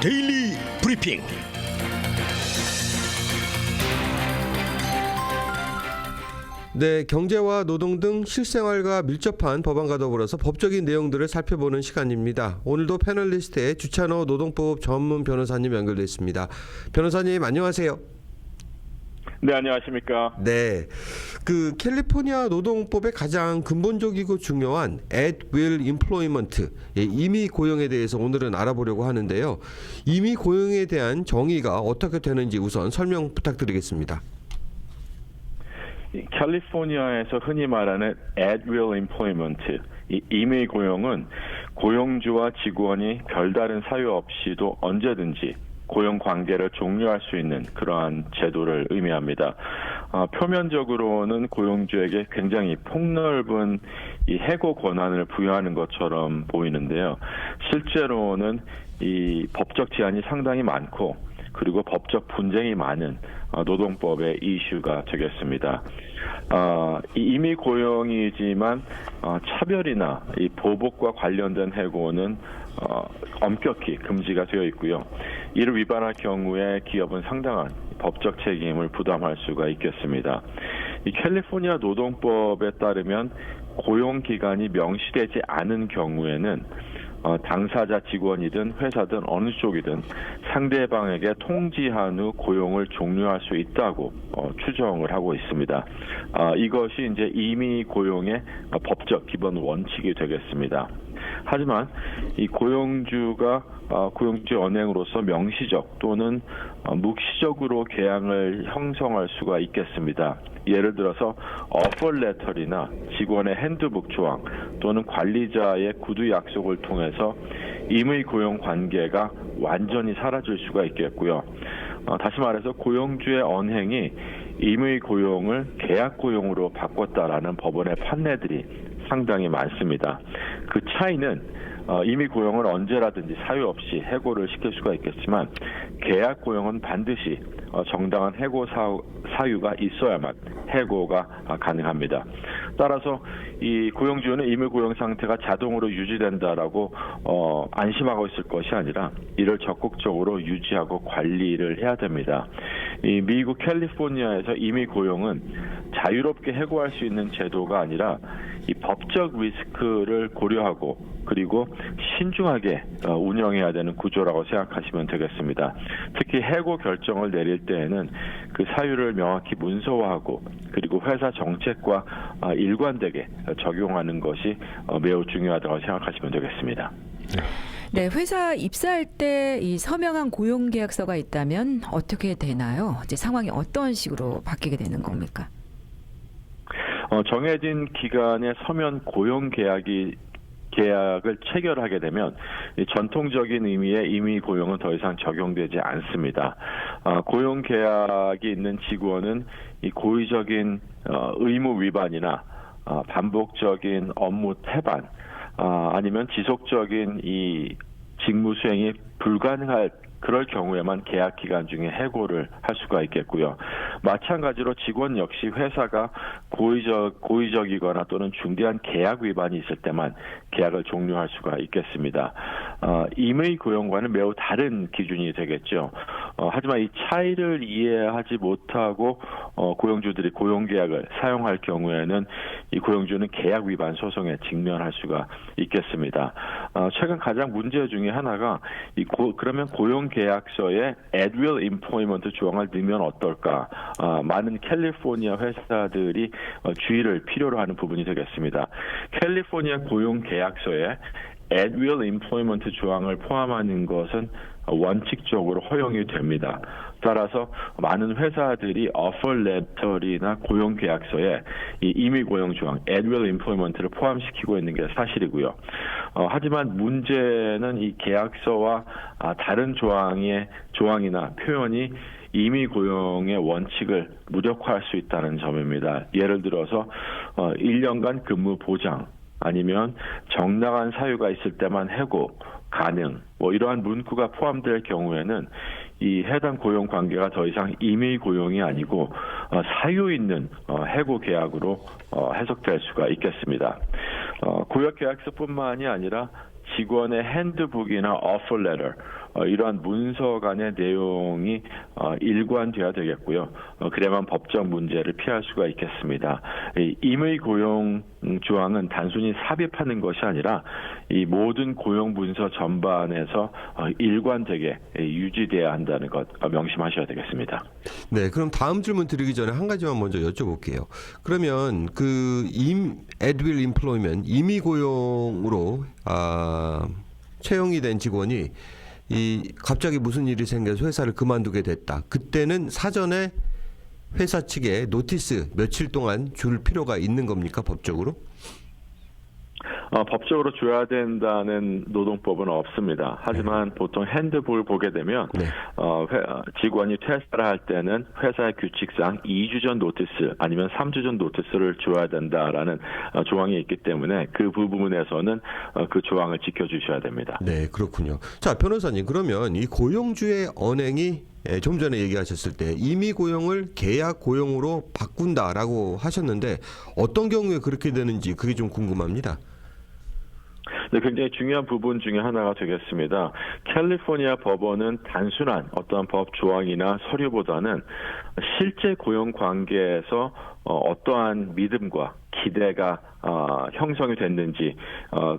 데일리 브리핑. 네, 경제와 노동 등 실생활과 밀접한 법안과 더불어서 법적인 내용들을 살펴보는 시간입니다. 오늘도 패널리스트의 주찬호 노동법 전문 변호사님 연결돼 있습니다. 변호사님 안녕하세요. 네, 안녕하십니까. 네, 캘리포니아 노동법의 가장 근본적이고 중요한 at will employment, 임의 고용에 대해서 오늘은 알아보려고 하는데요. 임의 고용에 대한 정의가 어떻게 되는지 우선 설명 부탁드리겠습니다. 캘리포니아에서 흔히 말하는 at will employment, 이 임의 고용은 고용주와 직원이 별다른 사유 없이도 언제든지 고용 관계를 종료할 수 있는 그러한 제도를 의미합니다. 표면적으로는 고용주에게 굉장히 폭넓은 이 해고 권한을 부여하는 것처럼 보이는데요. 실제로는 이 법적 제한이 상당히 많고 그리고 법적 분쟁이 많은 노동법의 이슈가 되겠습니다. 이 임의 고용이지만 차별이나 이 보복과 관련된 해고는 엄격히 금지가 되어 있고요. 이를 위반할 경우에 기업은 상당한 법적 책임을 부담할 수가 있겠습니다. 이 캘리포니아 노동법에 따르면 고용 기간이 명시되지 않은 경우에는 당사자 직원이든 회사든 어느 쪽이든 상대방에게 통지한 후 고용을 종료할 수 있다고 추정을 하고 있습니다. 이것이 이제 임의 고용의 법적 기본 원칙이 되겠습니다. 하지만 이 고용주가 고용주 언행으로서 명시적 또는 묵시적으로 계약을 형성할 수가 있겠습니다. 예를 들어서 어퍼레터리나 직원의 핸드북 조항 또는 관리자의 구두 약속을 통해서 임의 고용 관계가 완전히 사라질 수가 있겠고요. 다시 말해서 고용주의 언행이 임의 고용을 계약 고용으로 바꿨다라는 법원의 판례들이 상당히 많습니다. 그 차이는 임의 고용은 언제라든지 사유 없이 해고를 시킬 수가 있겠지만 계약 고용은 반드시 정당한 해고 사유가 있어야만 해고가 가능합니다. 따라서 이 고용주는 임의 고용 상태가 자동으로 유지된다라고 안심하고 있을 것이 아니라 이를 적극적으로 유지하고 관리를 해야 됩니다. 이 미국 캘리포니아에서 임의 고용은 자유롭게 해고할 수 있는 제도가 아니라 이 법적 리스크를 고려하고 그리고 신중하게 운영해야 되는 구조라고 생각하시면 되겠습니다. 특히 해고 결정을 내릴 때에는 그 사유를 명확히 문서화하고 그리고 회사 정책과 일관되게 적용하는 것이 매우 중요하다고 생각하시면 되겠습니다. 네, 회사 입사할 때 이 서명한 고용계약서가 있다면 어떻게 되나요? 이제 상황이 어떤 식으로 바뀌게 되는 겁니까? 정해진 기간에 서면 고용계약을 체결하게 되면 전통적인 의미의 임의 고용은 더 이상 적용되지 않습니다. 고용계약이 있는 직원은 이 고의적인 의무 위반이나 반복적인 업무 태반 아니면 지속적인 이 직무 수행이 불가능할 그럴 경우에만 계약 기간 중에 해고를 할 수가 있겠고요. 마찬가지로 직원 역시 회사가 고의적이거나 또는 중대한 계약 위반이 있을 때만 계약을 종료할 수가 있겠습니다. 임의 고용과는 매우 다른 기준이 되겠죠. 하지만 이 차이를 이해하지 못하고 고용주들이 고용계약을 사용할 경우에는 이 고용주는 계약 위반 소송에 직면할 수가 있겠습니다. 최근 가장 문제 중에 하나가 그러면 고용계약서에 at will employment 조항을 넣으면 어떨까? 많은 캘리포니아 회사들이 주의를 필요로 하는 부분이 되겠습니다. 캘리포니아 고용계약서에 at will employment 조항을 포함하는 것은 원칙적으로 허용이 됩니다. 따라서 많은 회사들이 offer letter이나 고용계약서에 이 임의 고용 조항, at will employment를 포함시키고 있는 게 사실이고요. 하지만 문제는 이 계약서와 다른 조항이나 표현이 임의 고용의 원칙을 무력화할 수 있다는 점입니다. 예를 들어서 1년간 근무 보장 아니면 정당한 사유가 있을 때만 해고 가능 이러한 문구가 포함될 경우에는 이 해당 고용 관계가 더 이상 임의 고용이 아니고 사유 있는 해고 계약으로 해석될 수가 있겠습니다. 고용 계약서뿐만이 아니라 직원의 핸드북이나 offer letter 이러한 문서 간의 내용이 일관돼야 되겠고요. 그래야만 법적 문제를 피할 수가 있겠습니다. 이 임의 고용 조항은 단순히 삽입하는 것이 아니라 이 모든 고용 문서 전반에서 일관되게 유지돼야 한다는 것 명심하셔야 되겠습니다. 네, 그럼 다음 질문 드리기 전에 한 가지만 먼저 여쭤볼게요. 그러면 그 at will employment 임의 고용으로 채용이 된 직원이 갑자기 무슨 일이 생겨서 회사를 그만두게 됐다. 그때는 사전에 회사 측에 노티스 며칠 동안 줄 필요가 있는 겁니까, 법적으로? 법적으로 줘야 된다는 노동법은 없습니다. 하지만 보통 핸드북을 보게 되면 직원이 퇴사를 할 때는 회사의 규칙상 2주 전 노티스 아니면 3주 전 노티스를 줘야 된다라는 조항이 있기 때문에 그 부분에서는 그 조항을 지켜주셔야 됩니다. 네, 그렇군요. 자, 변호사님, 그러면 이 고용주의 언행이 좀 전에 얘기하셨을 때 임의 고용을 계약 고용으로 바꾼다라고 하셨는데 어떤 경우에 그렇게 되는지 그게 좀 궁금합니다. 네, 굉장히 중요한 부분 중에 하나가 되겠습니다. 캘리포니아 법원은 단순한 어떤 법 조항이나 서류보다는 실제 고용 관계에서 어떠한 믿음과 기대가 형성이 됐는지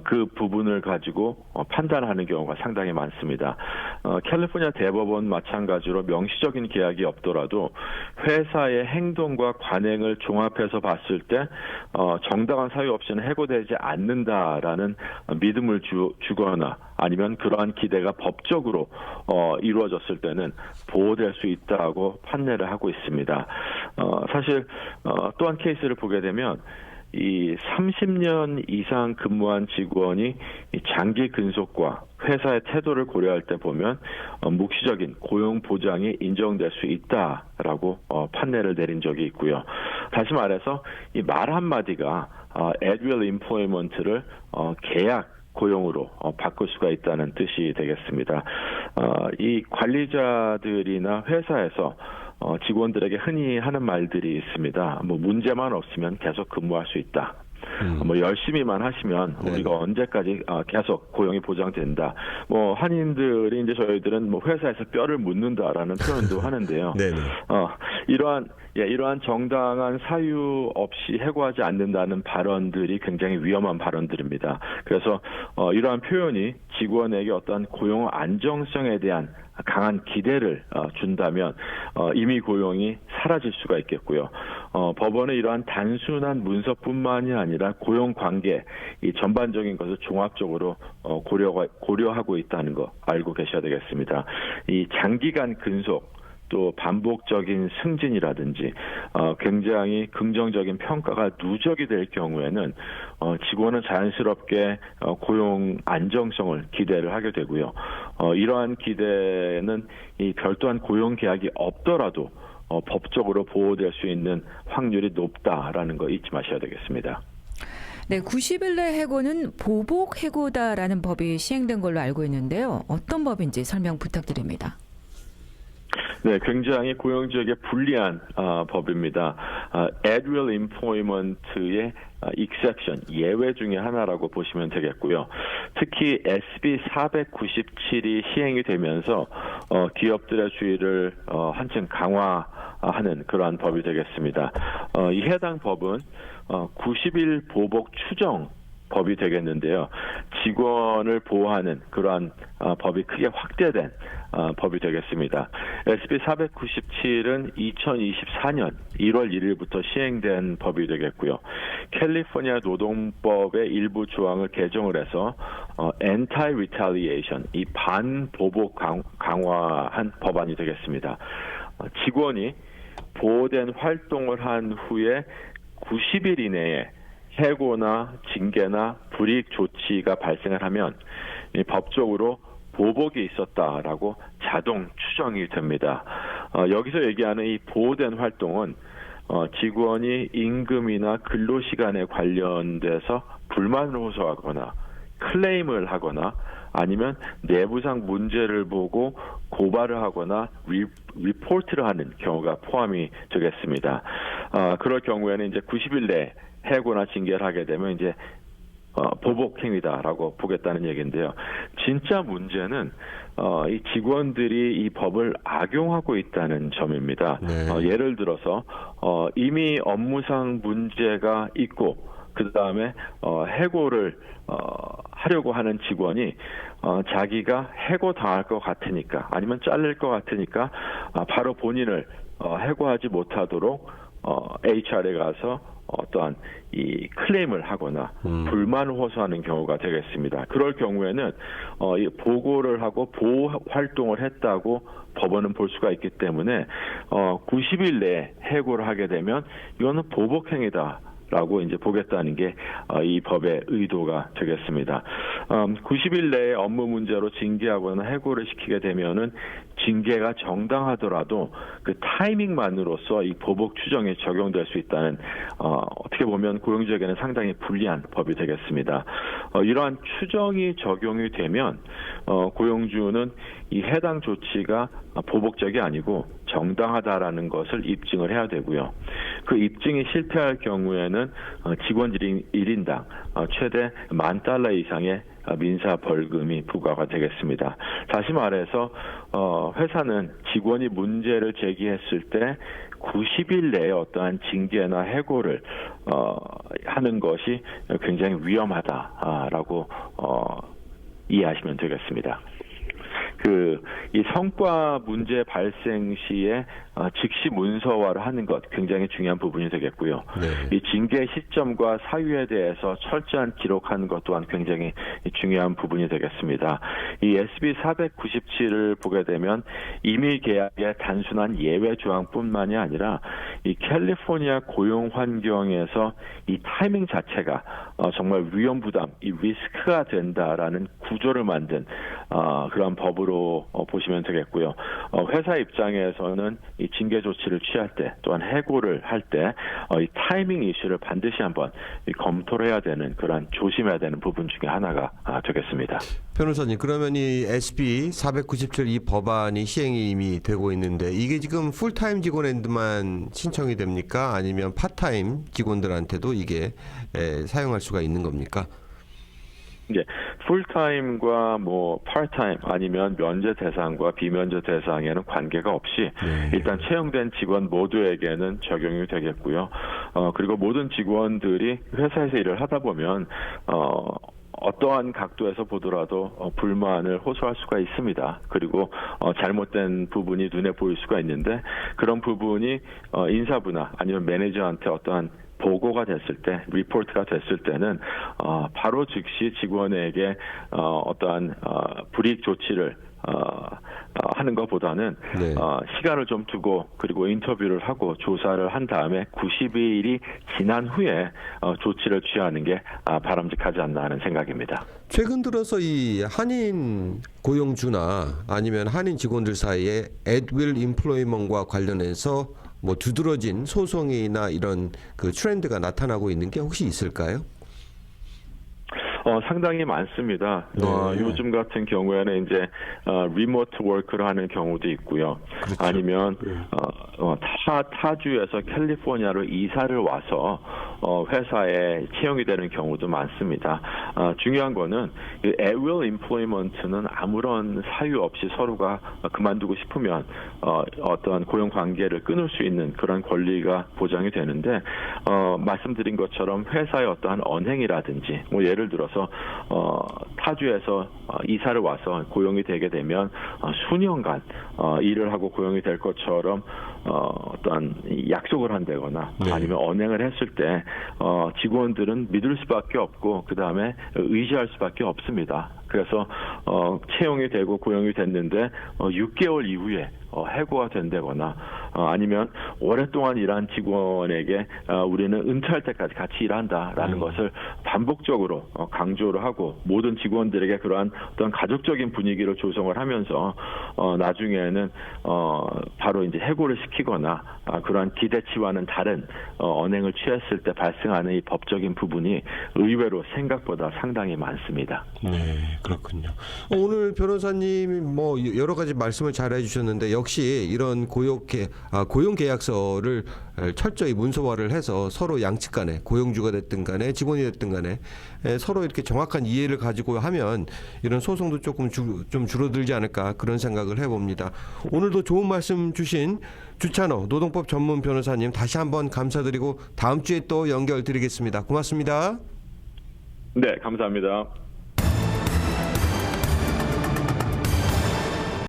그 부분을 가지고 판단하는 경우가 상당히 많습니다. 캘리포니아 대법원 마찬가지로 명시적인 계약이 없더라도 회사의 행동과 관행을 종합해서 봤을 때 정당한 사유 없이는 해고되지 않는다라는 믿음을 주거나 아니면 그러한 기대가 법적으로 이루어졌을 때는 보호될 수 있다고 판례를 하고 있습니다. 사실 또한 케이스를 보게 되면 이 30년 이상 근무한 직원이 장기 근속과 회사의 태도를 고려할 때 보면 묵시적인 고용 보장이 인정될 수 있다라고 판례를 내린 적이 있고요. 다시 말해서 이 말 한마디가 at will employment를 계약 고용으로 바꿀 수가 있다는 뜻이 되겠습니다. 이 관리자들이나 회사에서 직원들에게 흔히 하는 말들이 있습니다. 뭐 문제만 없으면 계속 근무할 수 있다. 뭐 열심히만 하시면 우리가 언제까지 계속 고용이 보장된다. 뭐 한인들이 이제 저희들은 뭐 회사에서 뼈를 묻는다라는 표현도 하는데요. 이러한 정당한 사유 없이 해고하지 않는다는 발언들이 굉장히 위험한 발언들입니다. 그래서 이러한 표현이 직원에게 어떤 고용 안정성에 대한 강한 기대를 준다면 임의 고용이 사라질 수가 있겠고요. 법원은 이러한 단순한 문서뿐만이 아니라 고용 관계 이 전반적인 것을 종합적으로 고려하고 있다는 거 알고 계셔야 되겠습니다. 이 장기간 근속 또 반복적인 승진이라든지 굉장히 긍정적인 평가가 누적이 될 경우에는 직원은 자연스럽게 고용 안정성을 기대를 하게 되고요. 이러한 기대는 이 별도한 고용 계약이 없더라도 법적으로 보호될 수 있는 확률이 높다라는 거 잊지 마셔야 되겠습니다. 네, 90일 내 해고는 보복 해고다라는 법이 시행된 걸로 알고 있는데요. 어떤 법인지 설명 부탁드립니다. 네, 굉장히 고용주에게 불리한 법입니다. at will employment의 exception, 예외 중에 하나라고 보시면 되겠고요. 특히 SB 497이 시행이 되면서 기업들의 주의를 한층 강화하는 그러한 법이 되겠습니다. 이 해당 법은 90일 보복 추정 법이 되겠는데요. 직원을 보호하는 그러한 법이 크게 확대된 법이 되겠습니다. SB 497은 2024년 1월 1일부터 시행된 법이 되겠고요. 캘리포니아 노동법의 일부 조항을 개정을 해서 anti-retaliation, 이 반보복 강화한 법안이 되겠습니다. 직원이 보호된 활동을 한 후에 90일 이내에 해고나 징계나 불이익 조치가 발생을 하면 법적으로 보복이 있었다라고 자동 추정이 됩니다. 여기서 얘기하는 이 보호된 활동은 직원이 임금이나 근로시간에 관련돼서 불만을 호소하거나 클레임을 하거나 아니면 내부상 문제를 보고 고발을 하거나 리포트를 하는 경우가 포함이 되겠습니다. 그럴 경우에는 이제 90일 내에 해고나 징계를 하게 되면 이제 보복 행위다라고 보겠다는 얘기인데요. 진짜 문제는 이 직원들이 이 법을 악용하고 있다는 점입니다. 네. 예를 들어서 이미 업무상 문제가 있고 그 다음에 해고를 하려고 하는 직원이 자기가 해고 당할 것 같으니까 아니면 잘릴 것 같으니까 바로 본인을 해고하지 못하도록 HR에 가서 어떠한 이 클레임을 하거나 불만을 호소하는 경우가 되겠습니다. 그럴 경우에는 이 보고를 하고 보호 활동을 했다고 법원은 볼 수가 있기 때문에 90일 내에 해고를 하게 되면 이거는 보복행위다. 라고 이제 보겠다는 게 이 법의 의도가 되겠습니다. 90일 내에 업무 문제로 징계하거나 해고를 시키게 되면은 징계가 정당하더라도 그 타이밍만으로서 이 보복 추정이 적용될 수 있다는 어떻게 보면 고용주에게는 상당히 불리한 법이 되겠습니다. 이러한 추정이 적용이 되면 고용주는 이 해당 조치가 보복적이 아니고 정당하다라는 것을 입증을 해야 되고요. 그 입증이 실패할 경우에는 직원 1인당 최대 $10,000 이상의 민사 벌금이 부과가 되겠습니다. 다시 말해서 회사는 직원이 문제를 제기했을 때 90일 내에 어떠한 징계나 해고를 하는 것이 굉장히 위험하다라고 이해하시면 되겠습니다. 이 성과 문제 발생 시에 즉시 문서화를 하는 것 굉장히 중요한 부분이 되겠고요. 네. 이 징계 시점과 사유에 대해서 철저한 기록하는 것 또한 굉장히 중요한 부분이 되겠습니다. 이 SB 497을 보게 되면 임의 계약의 단순한 예외 조항뿐만이 아니라 이 캘리포니아 고용 환경에서 이 타이밍 자체가 정말 위험 부담, 이 리스크가 된다라는 구조를 만든 그런 법으로 보시면 되겠고요. 회사 입장에서는 이 징계 조치를 취할 때 또한 해고를 할 때 이 타이밍 이슈를 반드시 한번 검토를 해야 되는 그런 조심해야 되는 부분 중에 하나가 되겠습니다. 변호사님, 그러면 이 SB 497 이 법안이 시행이 이미 되고 있는데 이게 지금 풀타임 직원한테만 신청이 됩니까? 아니면 파타임 직원들한테도 이게 사용할 수가 있는 겁니까? 이제 풀타임과 뭐 파트타임 아니면 면제 대상과 비면제 대상에는 관계가 없이 일단 채용된 직원 모두에게는 적용이 되겠고요. 그리고 모든 직원들이 회사에서 일을 하다 보면 어떠한 각도에서 보더라도 불만을 호소할 수가 있습니다. 그리고 잘못된 부분이 눈에 보일 수가 있는데 그런 부분이 인사부나 아니면 매니저한테 어떠한 보고가 됐을 때, 리포트가 됐을 때는 바로 즉시 직원에게 어떠한 불이익 조치를 하는 것보다는 네. 시간을 좀 두고 그리고 인터뷰를 하고 조사를 한 다음에 90일이 지난 후에 조치를 취하는 게 바람직하지 않나 하는 생각입니다. 최근 들어서 이 한인 고용주나 아니면 한인 직원들 사이에 at-will employment과 관련해서 뭐 두드러진 소송이나 이런 그 트렌드가 나타나고 있는 게 혹시 있을까요? 상당히 많습니다. 네. 요즘 같은 경우에는 이제 리모트 워크를 하는 경우도 있고요. 그렇죠. 아니면 타주에서 캘리포니아로 이사를 와서 회사에 채용이 되는 경우도 많습니다. 중요한 거는 at-will employment는 아무런 사유 없이 서로가 그만두고 싶으면 어떤 고용 관계를 끊을 수 있는 그런 권리가 보장이 되는데 말씀드린 것처럼 회사의 어떠한 언행이라든지 뭐 예를 들어서 타주에서 이사를 와서 고용이 되게 되면 수년간 일을 하고 고용이 될 것처럼 어떤 약속을 한다거나 네. 아니면 언행을 했을 때 직원들은 믿을 수밖에 없고 그 다음에 의지할 수밖에 없습니다. 그래서 채용이 되고 고용이 됐는데 6개월 이후에 해고가 된다거나 아니면 오랫동안 일한 직원에게 우리는 은퇴할 때까지 같이 일한다라는 것을 반복적으로 강조를 하고 모든 직원들에게 그러한 어떤 가족적인 분위기를 조성을 하면서 나중에는 바로 이제 해고를 시키거나 그러한 기대치와는 다른 언행을 취했을 때 발생하는 이 법적인 부분이 의외로 생각보다 상당히 많습니다. 네. 그렇군요. 오늘 변호사님이 뭐 여러 가지 말씀을 잘 해주셨는데 역시 이런 고용계약서를 철저히 문서화를 해서 서로 양측 간에 고용주가 됐든 간에 직원이 됐든 간에 서로 이렇게 정확한 이해를 가지고 하면 이런 소송도 조금 좀 줄어들지 않을까 그런 생각을 해봅니다. 오늘도 좋은 말씀 주신 주찬호 노동법 전문 변호사님 다시 한번 감사드리고 다음 주에 또 연결드리겠습니다. 고맙습니다. 네, 감사합니다.